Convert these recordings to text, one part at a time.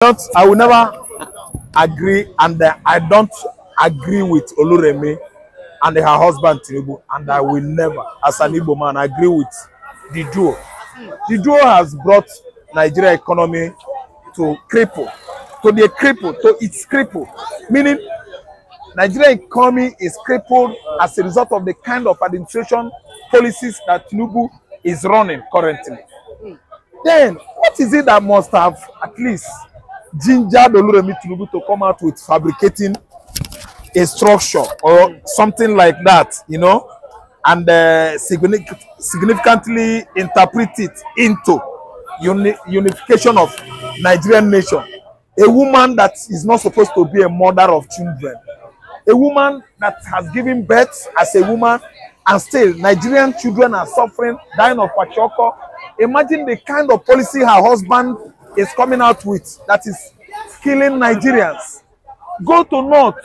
I will never agree, and I don't agree with Remi and her husband Tinubu, and I will never, as an Igbo man, agree with the duo. The duo has brought Nigeria economy to cripple, to its cripple, meaning Nigeria economy is crippled as a result of the kind of administration policies that Tinubu is running currently. Then, what is it that must have at least gingered Remi Tinubu to come out with fabricating a structure or something like that, you know, and significantly interpret it into unification of Nigerian nation? A woman that is not supposed to be a mother of children, a woman that has given birth as a woman, and still Nigerian children are suffering, dying of kwashiorkor. Imagine the kind of policy her husband is coming out with that is killing Nigerians. Go to North,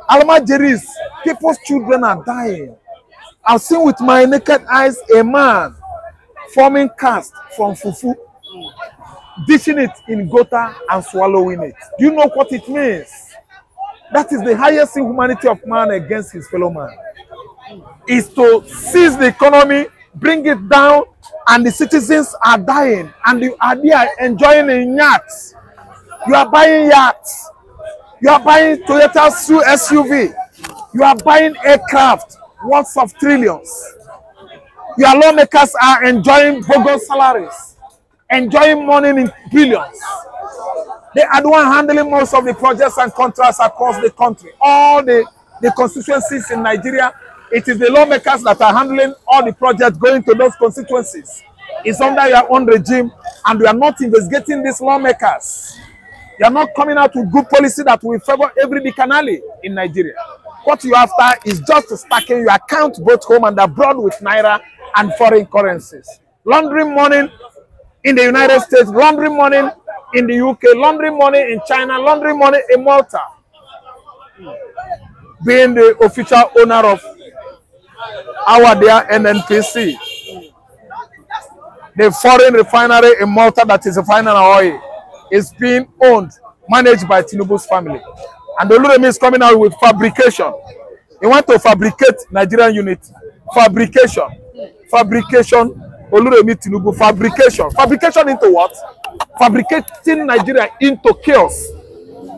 Almajeris, people's children are dying. I've seen with my naked eyes a man forming cast from fufu, dishing it in gutter and swallowing it. Do you know what it means? That is the highest inhumanity of man against his fellow man. Is to seize the economy, bring it down, and the citizens are dying, and you are there enjoying in yachts. You are buying yachts. You are buying Toyota SUV. You are buying aircraft worth of trillions. Your lawmakers are enjoying bogus salaries, enjoying money in billions. They are the one handling most of the projects and contracts across the country. All the constituencies in Nigeria, it is the lawmakers that are handling all the projects going to those constituencies. It's under your own regime, and we are not investigating these lawmakers. You are not coming out with good policy that will favor every Dikanali in Nigeria. What you after is just stacking your account both home and abroad with naira and foreign currencies. Laundering money in the United States, laundering money in the UK, laundering money in China, laundering money in Malta. Being the official owner of our dear NNPC, the foreign refinery in Malta that is refining oil, is being owned, managed by Tinubu's family. And Remi is coming out with fabrication. He wants to fabricate Nigerian unity. Fabrication. Remi Tinubu, fabrication. Fabrication into what? Fabricating Nigeria into chaos.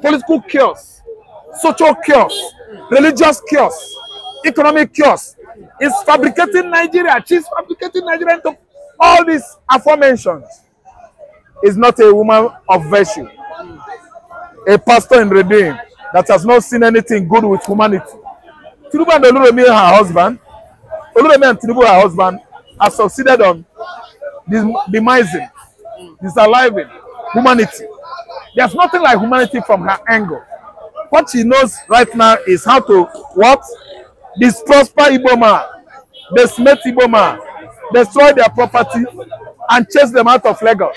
Political chaos. Social chaos. Religious chaos. Economic chaos. Is fabricating Nigeria. She's fabricating Nigeria into all these aforementioned. Is not a woman of virtue. A pastor in Redeem that has not seen anything good with humanity. Tinubu and Remi, her husband, Remi and Tinubu, her husband, have succeeded on demising, disaliving humanity. There's nothing like humanity from her angle. What she knows right now is how to what? Disprosper Igbo man, decimate Igbo man, destroy their property, and chase them out of Lagos.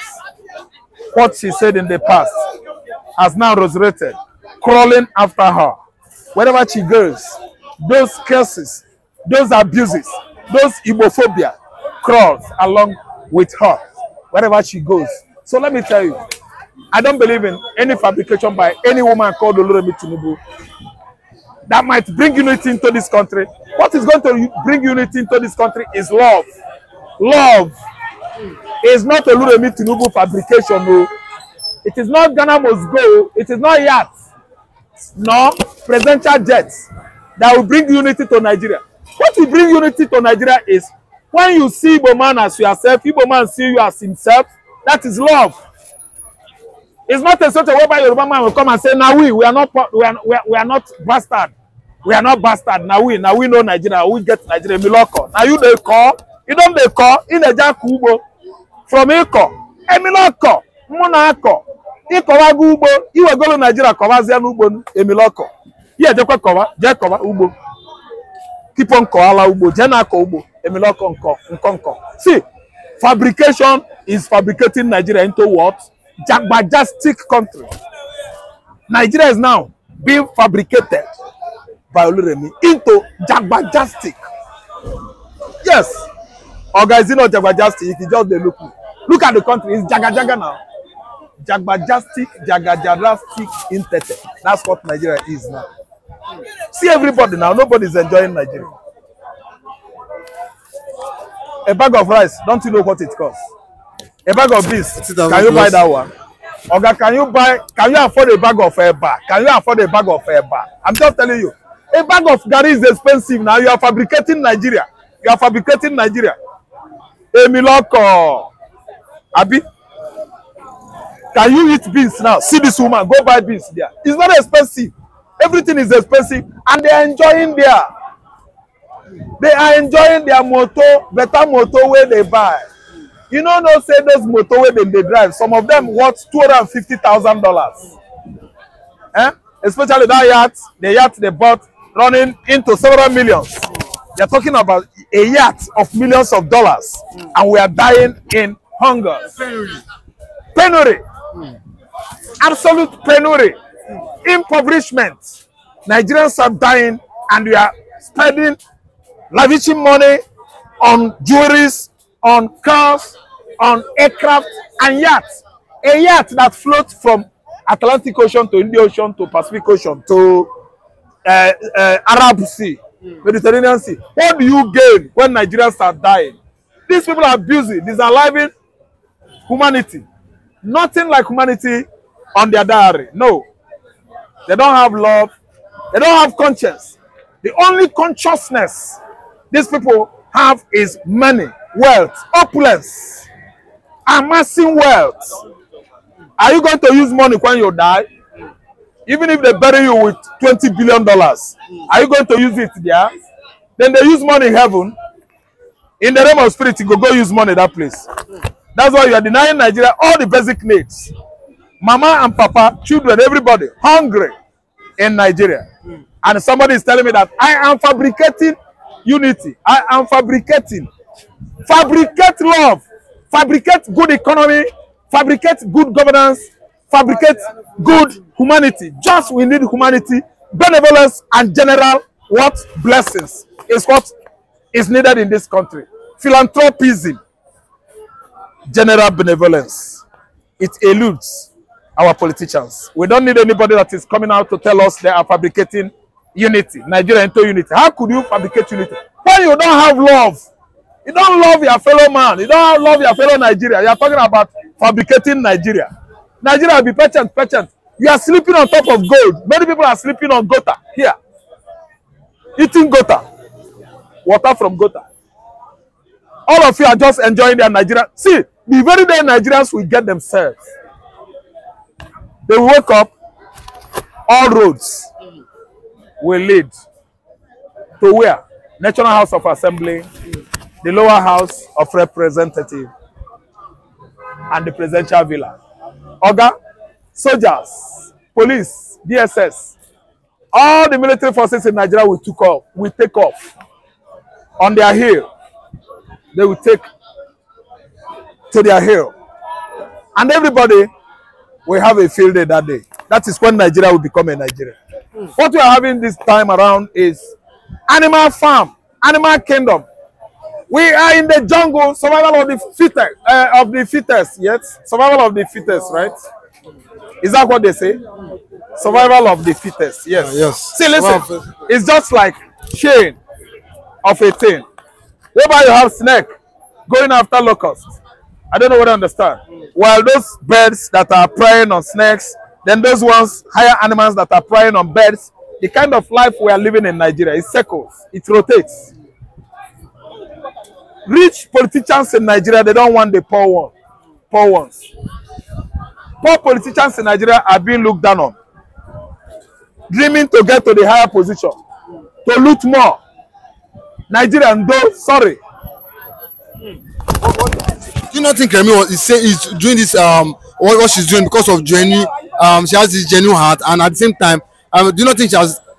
What she said in the past has now resurrected, crawling after her. Wherever she goes, those curses, those abuses, those Igbophobia crawls along with her wherever she goes. So let me tell you, I don't believe in any fabrication by any woman called Remi Tinubu that might bring unity into this country. What is going to bring unity into this country is love. Love is not a Remi Tinubu fabrication. No. It is not Ghana must go. It is not yachts. No presidential jets that will bring unity to Nigeria. What will bring unity to Nigeria is when you see Igbo man as yourself, Igbo man see you as himself. That is love. It's not a sort of whereby Yoruba man will come and say, "Now we are not bastard. We are not bastard. Now we know Nigeria. We get Nigeria miloko. Now you they call. You don't they call in a jakubo from Eko. Emiloko. Monako. Ikowa gubo. You are going to Nigeria. Kowazian ubo. Emiloko. Yeah, Jekwa kowa. Jekowa ubo. Keep on koala ubo. Jenako ubo. Emiloko nko. See, fabrication is fabricating Nigeria into what? Jagbajastic country. Nigeria is now being fabricated by Remi into Jagbajastic. Yes. Or guys, you know Jagbajastic. If you just look at the country, it's Jaga now. jagajarastic intete. That's what Nigeria is now. See everybody now, nobody's enjoying Nigeria. A bag of rice, don't you know what it costs? A bag of beans, can you buy that one? Oga, can you afford a bag of eba? Can you afford a bag of eba? I'm just telling you, a bag of garri is expensive now. You are fabricating Nigeria. You are fabricating Nigeria. Emiloko, Abi, can you eat beans now? See this woman, go buy beans there. It's not expensive. Everything is expensive, and they are enjoying there. They are enjoying their motor, better motor where they buy. You know, no say those motor where they drive. Some of them worth $250,000. Especially that yacht they bought running into several millions. They're talking about a yacht of millions of dollars, and we are dying in hunger. Penury. Absolute penury. Impoverishment. Nigerians are dying, and we are spending lavishing money on jewelries, on cars, on aircraft and yachts. A yacht that floats from Atlantic Ocean to Indian Ocean to Pacific Ocean to Arab Sea, Mediterranean Sea. What do you gain when Nigerians are dying? These people are busy, disaliving humanity. Nothing like humanity on their diary. No. They don't have love. They don't have conscience. The only consciousness these people have is money, wealth, opulence, amassing wealth. Are you going to use money when you die? Even if they bury you with $20 billion, are you going to use it there? Then they use money in heaven. In the realm of spirit, you go use money in that place. That's why you are denying Nigeria all the basic needs. Mama and papa, children, everybody, hungry in Nigeria. And somebody is telling me that I am fabricating unity. I am fabricating. Fabricate love. Fabricate good economy. Fabricate good governance. Fabricate good humanity. Just we need humanity, benevolence, and general what blessings is what is needed in this country. Philanthropism, general benevolence. It eludes our politicians. We don't need anybody that is coming out to tell us they are fabricating unity, Nigeria into unity. How could you fabricate unity when you don't have love? You don't love your fellow man. You don't love your fellow Nigeria. You are talking about fabricating Nigeria. Nigeria will be patient. You are sleeping on top of gold. Many people are sleeping on gota here, eating gota, water from gota. All of you are just enjoying their Nigeria. See, the very day Nigerians will get themselves, they will wake up, all roads will lead to where? National House of Assembly, the lower House of Representatives, and the presidential villa. Oga, soldiers, police, DSS, all the military forces in Nigeria will take off on their hill. They will take to their hill, and everybody will have a field day that day. That is when Nigeria will become a Nigeria. What we are having this time around is animal farm, animal kingdom. We are in the jungle, survival of the fittest, yes? Survival of the fittest, right? Is that what they say? Survival of the fittest, yes. Yes. See, listen, it's just like chain of a thing. Whereby you have snake going after locusts. I don't know what I understand. While those birds that are preying on snakes, then those ones, higher animals that are preying on birds, the kind of life we are living in Nigeria, it circles, it rotates. Rich politicians in Nigeria, they don't want the poor ones. Poor politicians in Nigeria are being looked down on, dreaming to get to the higher position, to loot more. Nigerian, though, sorry. Do you not think Remi is doing this what she's doing because of genuine she has this genuine heart, and at the same time do you not think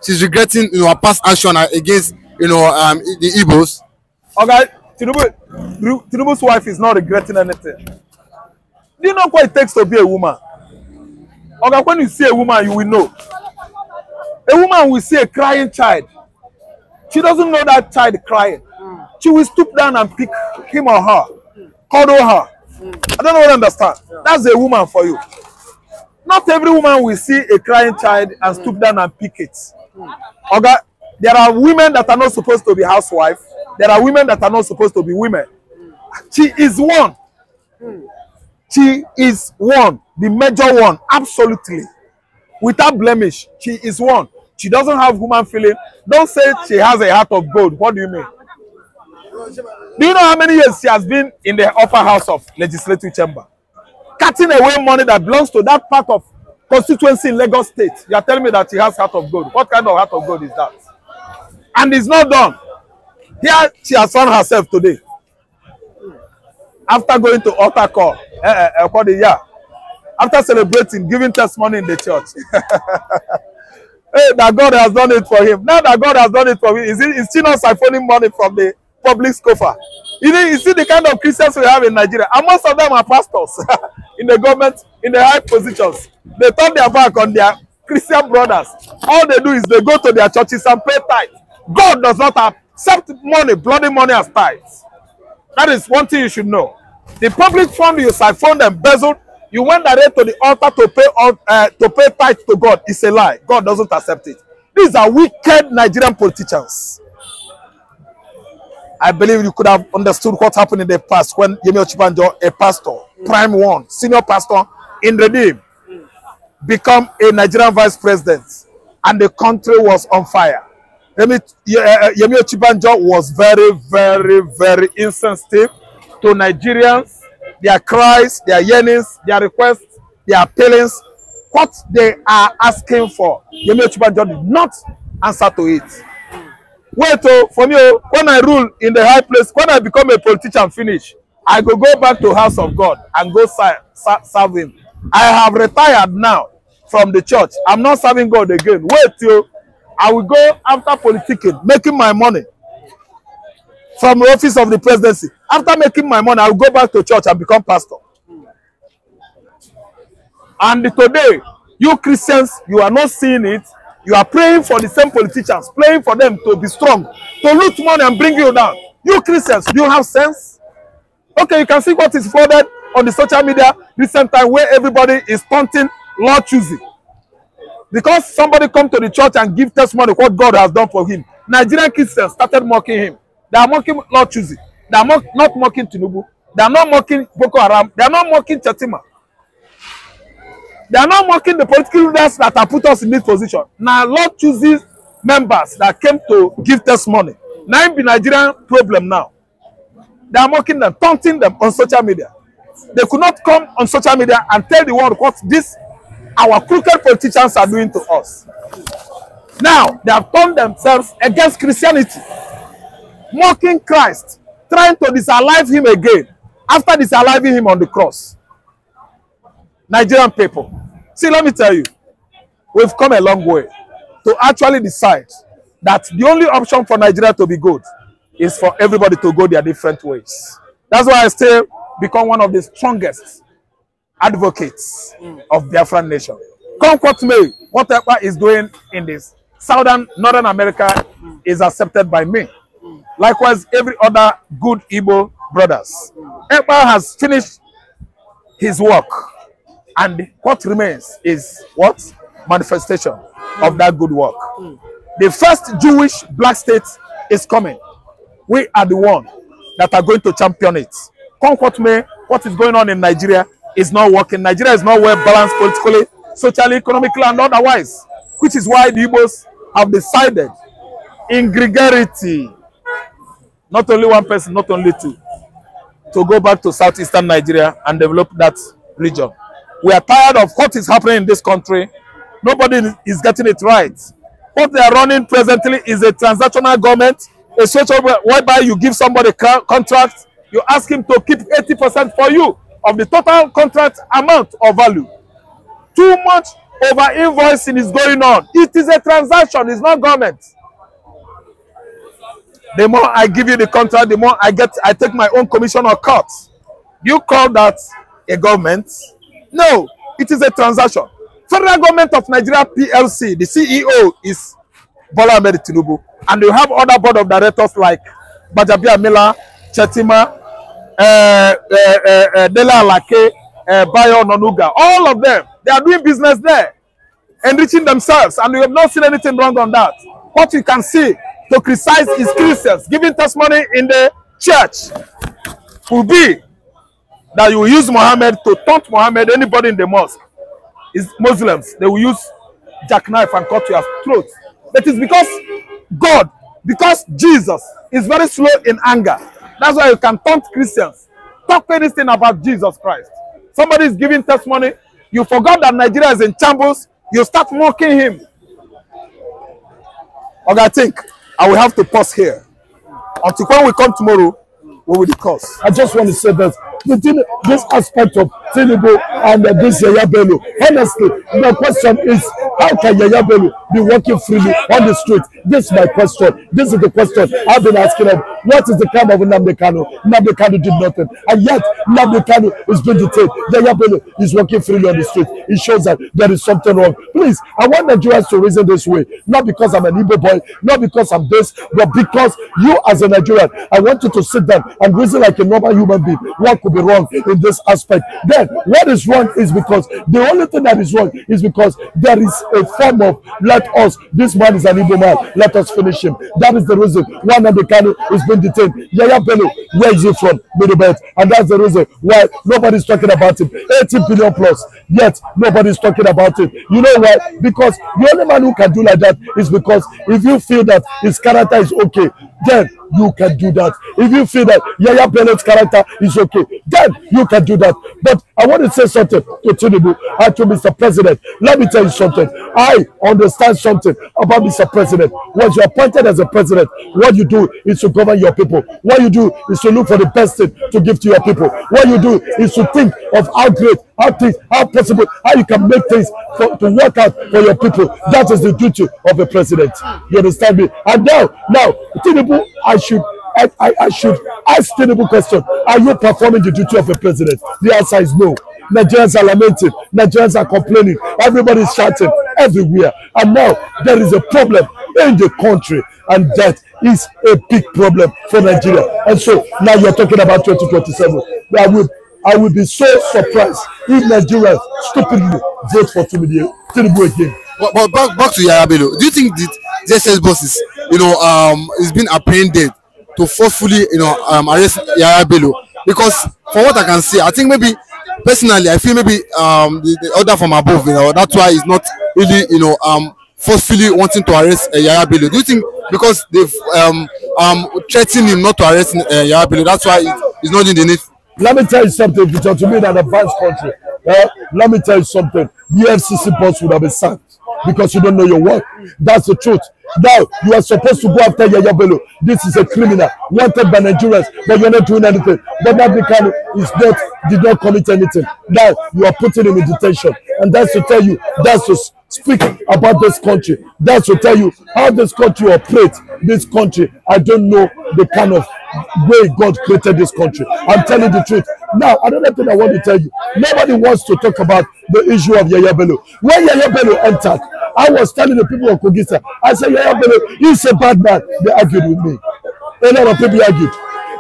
she's regretting her past action against the Igbos? Okay, Tinubu's wife is not regretting anything. Do you know what it takes to be a woman? Okay, when you see a woman, you will know. A woman will see a crying child. She doesn't know that child crying. She will stoop down and pick him or her, cuddle her. I don't know what I understand. That's a woman for you. Not every woman will see a crying child and stoop down and pick it. Okay? There are women that are not supposed to be housewives. There are women that are not supposed to be women. She is one. She is one. The major one. Absolutely. Without blemish. She is one. She doesn't have human feeling. Don't say she has a heart of gold. What do you mean? Do you know how many years she has been in the upper house of legislative chamber? Cutting away money that belongs to that part of constituency in Lagos State. You are telling me that she has heart of gold. What kind of heart of gold is that? And it's not done. Here she has found herself today. After going to altar call, after celebrating, giving testimony in the church. Hey, that God has done it for him. Now that God has done it for him, is she not siphoning money from the public scoffer? You see the kind of Christians we have in Nigeria, and most of them are pastors in the government, in the high positions. They turn their back on their Christian brothers. All they do is they go to their churches and pay tithe. God does not accept money, bloody money as tithes. That is one thing you should know. The public fund you siphoned and embezzled, you went direct to the altar to pay tithe to God. It's a lie. God doesn't accept it. These are wicked Nigerian politicians. I believe you could have understood what happened in the past when Yemi Ochibanjo, a pastor, prime one, senior pastor in Redeem, become a Nigerian vice president, and the country was on fire. Yemi Ochibanjo was very, very, very insensitive to Nigerians, their cries, their yearnings, their requests, their appealings, what they are asking for. Yemi Ochibanjo did not answer to it. Wait, for me, when I rule in the high place, when I become a politician, finish, I go back to house of God and go serve him. I have retired now from the church. I'm not serving God again. Wait till I will go after politicking, making my money from the office of the presidency. After making my money, I will go back to church and become pastor. And today, you Christians, you are not seeing it. You are praying for the same politicians, praying for them to be strong, to loot money and bring you down. You Christians, do you have sense? Okay, you can see what is flooded on the social media recent time where everybody is taunting Lord choosing. Because somebody come to the church and give testimony of what God has done for him. Nigerian Christians started mocking him. They are mocking Lord choosing. They are not mocking Tinubu. They are not mocking Boko Haram. They are not mocking Chetima. They are not mocking the political leaders that have put us in this position. Now, Lord chooses members that came to give testimony. Now, it be Nigerian problem now. They are mocking them, taunting them on social media. They could not come on social media and tell the world what our crooked politicians are doing to us. Now, they have turned themselves against Christianity, mocking Christ, trying to disalive him again after disaliving him on the cross. Nigerian people, see, let me tell you, we've come a long way to actually decide that the only option for Nigeria to be good is for everybody to go their different ways. That's why I still become one of the strongest advocates of Biafran nation. Come what may, whatever is doing in this Northern America is accepted by me. Likewise, every other good Igbo brothers. Ekpa has finished his work. And what remains is what? Manifestation of that good work. The first Jewish black state is coming. We are the one that are going to champion it. Come what may, what is going on in Nigeria is not working. Nigeria is not well balanced politically, socially, economically, and otherwise. Which is why the Igbos have decided in gregarity, not only one person, not only two, to go back to southeastern Nigeria and develop that region. We are tired of what is happening in this country. Nobody is getting it right. What they are running presently is a transactional government, a situation whereby you give somebody a contract, you ask him to keep 80% for you of the total contract amount or value. Too much over invoicing is going on. It is a transaction, it's not government. The more I give you the contract, the more I take my own commission or cut. You call that a government? No, it is a transaction. Federal Government of Nigeria PLC, the CEO is Bola Ahmed Tinubu, and you have other board of directors like Bajabia Miller, Chetima, Dela Alake, Bayo Nonuga. All of them, They are doing business there, enriching themselves, and we have not seen anything wrong on that. What you can see to criticize is Christians giving testimony in the church will be that you will use Muhammad to taunt Muhammad. Anybody in the mosque is Muslims, they will use jackknife and cut your throat. That is because Jesus is very slow in anger. That's why you can taunt Christians. Talk anything about Jesus Christ. Somebody is giving testimony. You forgot that Nigeria is in shambles. You start mocking him. Okay, I think I will have to pause here. Until when we come tomorrow, we will discuss. I just want to say that this aspect of Tinubu and this Yaya Bello, honestly, the question is, how can Yaya Bello be walking freely on the street? This is my question. This is the question I've been asking of. What is the crime of Nnamdikanu? Nnamdikanu did nothing. And yet, Nnamdikanu is being detained. Yaya Bello is walking freely on the street. It shows that there is something wrong. Please, I want Nigerians to reason this way. Not because I'm an Igbo boy, not because I'm this, but because you as a Nigerian, I want you to sit down and reason like a normal human being. What could be wrong in this aspect? Then, what is wrong is because the only thing that is wrong is because there is a form of, this man is an Igbo man, let us finish him. That is the reason why Nnamdikanu is being detained. Yaya Bello, where is he from? Middlebelt. And that's the reason why nobody's talking about him. 80 billion plus, yet nobody's talking about it. You know why? Because the only man who can do like that is because if you feel that his character is okay, then you can do that. If you feel that Yaya Bello's character is okay, then you can do that. But I want to say something to Tinubu and to Mr. President. Let me tell you something. I understand something about Mr. President. Once you are appointed as a president, what you do is to govern your people. What you do is to look for the best thing to give to your people. What you do is to think of how great, how possible, how you can make things to work out for your people. That is the duty of a president. You understand me? And now, Tinubu, I should ask Tinubu question. Are you performing the duty of a president? The answer is no. Nigerians are lamenting. Nigerians are complaining. Everybody is shouting everywhere. And now there is a problem in the country, and that is a big problem for Nigeria. And so now you're talking about 2027. I will be so surprised if Nigerians stupidly vote for Tinubu again. But back to Yaya Bello. Do you think that JSS boss is being apprehended to forcefully arrest Yaya Bello? Because for what I can see, I think maybe personally I feel maybe the order from above, that's why he's not really forcefully wanting to arrest Yaya Bello. Do you think because they've threatened him not to arrest Yaya Bello, that's why he's not doing the need? Let me tell you something. If it to be in an advanced country, let me tell you something. The FCC boss would have been sacked because you don't know your work. That's the truth. Now you are supposed to go after Yaya Bello. This is a criminal wanted by Nigerians, but you're not doing anything. But Nnamdikanu did not commit anything. Now you are putting him in detention, and that's to tell you, that's to speak about this country. That's to tell you how this country operates. This country, I don't know the kind of way God created this country. I'm telling the truth. Now, another thing I want to tell you, nobody wants to talk about the issue of Yaya Bello. When Yaya Bello entered, I was telling the people of Kogisa, I said, Yaya Bello, he's a bad man. They argued with me. A lot of people argued.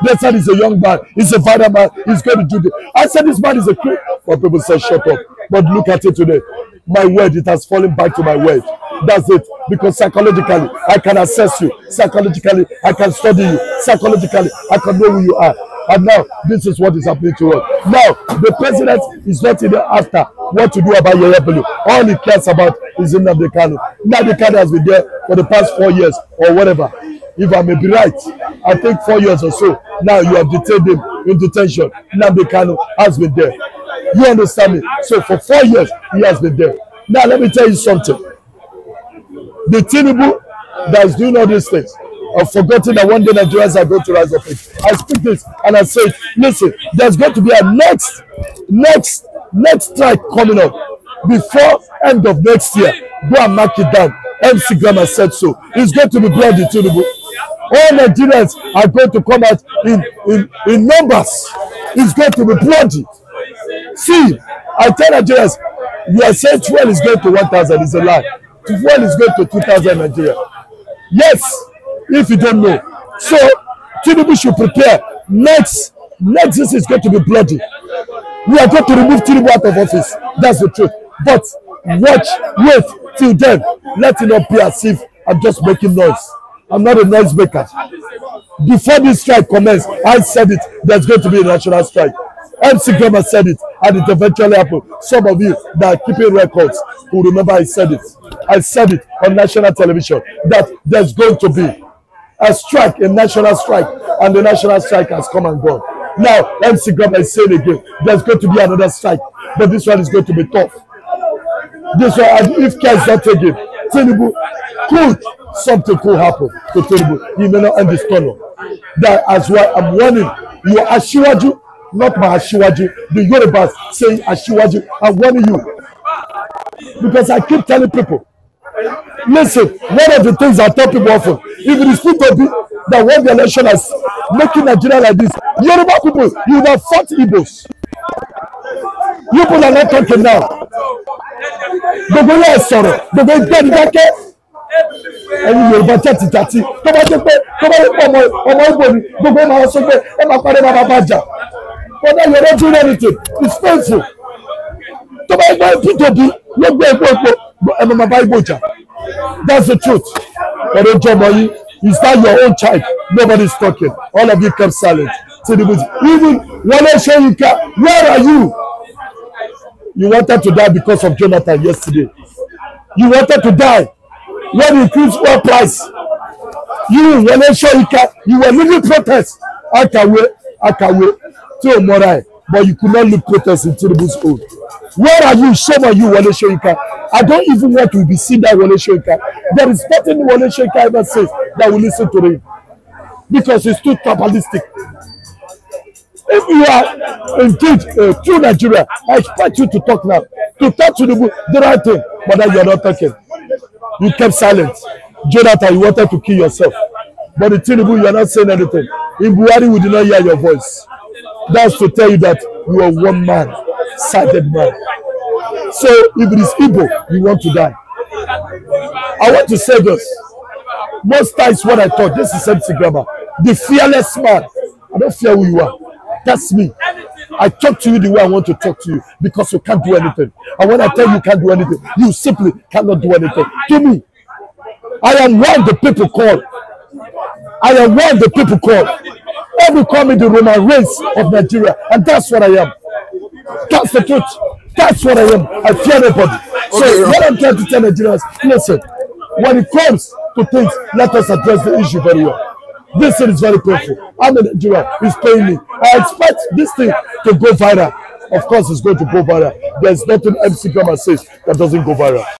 They said he's a young man, he's a father man, he's going to do this. I said this man is a crook. But people said, shut up. But look at it today. My word, it has fallen back to my word. That's it. Because psychologically, I can assess you. Psychologically, I can study you. Psychologically, I can know who you are. And now, this is what is happening to us. Now, the president is not even after what to do about Yaya Bello. All he cares about is Nnamdikanu. Nnamdikanu has been there for the past 4 years or whatever. If I may be right, I think 4 years or so. Now you have detained him in detention. Nnamdikanu has been there. You understand me? So for 4 years, he has been there. Now let me tell you something. The Tinubu that is doing all these things, I've forgotten that one day Nigerians are going to rise up. I speak this and I say, listen, there's going to be a next strike coming up before end of next year. Go and mark it down. MC Grandma said so. It's going to be bloody, Tinubu. All Nigerians are going to come out in numbers. It's going to be bloody. See, I tell Nigerians, you are saying fuel is going to 1,000. It's a lie. Fuel is going to 2,000 Nigeria. Yes, if you don't know. So, Tinubu should prepare. Next is going to be bloody. We are going to remove Tinubu out of office. That's the truth. But wait till then. Let it not be as if I'm just making noise. I'm not a noise maker. Before this strike commenced, I said it. There's going to be a national strike. MC Grandma said it, and it eventually happened. Some of you that are keeping records who remember I said it. I said it on national television that there's going to be a strike, a national strike, and the national strike has come and gone. Now, MC Grandma is saying again, there's going to be another strike, but this one is going to be tough. This one, and if care is not taken, Tinubu something could happen to Tinubu. He may not end this tunnel. That's why I'm warning you, Ashiwaju, not my Ashiwaju. The Yorubas saying Ashiwaju. I'm warning you because I keep telling people. Listen, one of the things I tell people often, if it is people that want the election as making Nigeria like this, Yoruba people, you would have fought Igbos. You people are not talking now. Gbogbo yẹn sọ̀rọ̀, gbogbo ìgbẹ́ni dákẹ́. Ẹ̀yin Yorùbá jàtìjàtì, tó bá jẹ́ pé ọmọ Ìgbò ni, gbogbo ẹ̀ máa sọ pé ẹ máa parí máa bá jà. But now you're not doing anything. It's painful. Tó bá yẹ P2B ló gbé epo ẹ máa bá Ìgbò jà. That's the truth. Ọ̀rọ̀ ìjọba yìí, is that your own child? Nobody's talking. All of you kept silent. Even Wole Soyinka, where are you? You wanted to die because of Jonathan yesterday. You wanted to die when he increased oil price. You, Wole Soyinka, you were leading protests. Akawe, till Morai, but you could not lead protests in Tinubu's own. Where are you? Shame on you, Wole Soyinka. I don't even want to be seen that Wole Soyinka. There is nothing Wole Soyinka ever says that will listen to him because it's too capitalistic. If you are indeed a true Nigeria, I expect you to talk now. To talk to the right thing, but then you are not talking. You kept silent. Jonathan, you wanted to kill yourself. But in Tinubu, you are not saying anything. In Buhari, we did not hear your voice. That's to tell you that you are one man, sided man. So if it is Igbo, you want to die. I want to say this. Most times what I thought, this is MC Grandma, the fearless man. I don't fear who you are. That's me. I talk to you the way I want to talk to you because you can't do anything. And when I tell you can't do anything, you simply cannot do anything. To me, I am one the people call. I am one the people call. Every call me the Roman race of Nigeria, and that's what I am. That's the truth. That's what I am. I fear nobody. So what I'm trying to tell Nigerians, listen, when it comes to things, let us address the issue very well. This thing is very painful. I'm a Nigerian. It's paying me. I expect this thing to go viral. Of course, it's going to go viral. There's nothing MC Grandma says that doesn't go viral.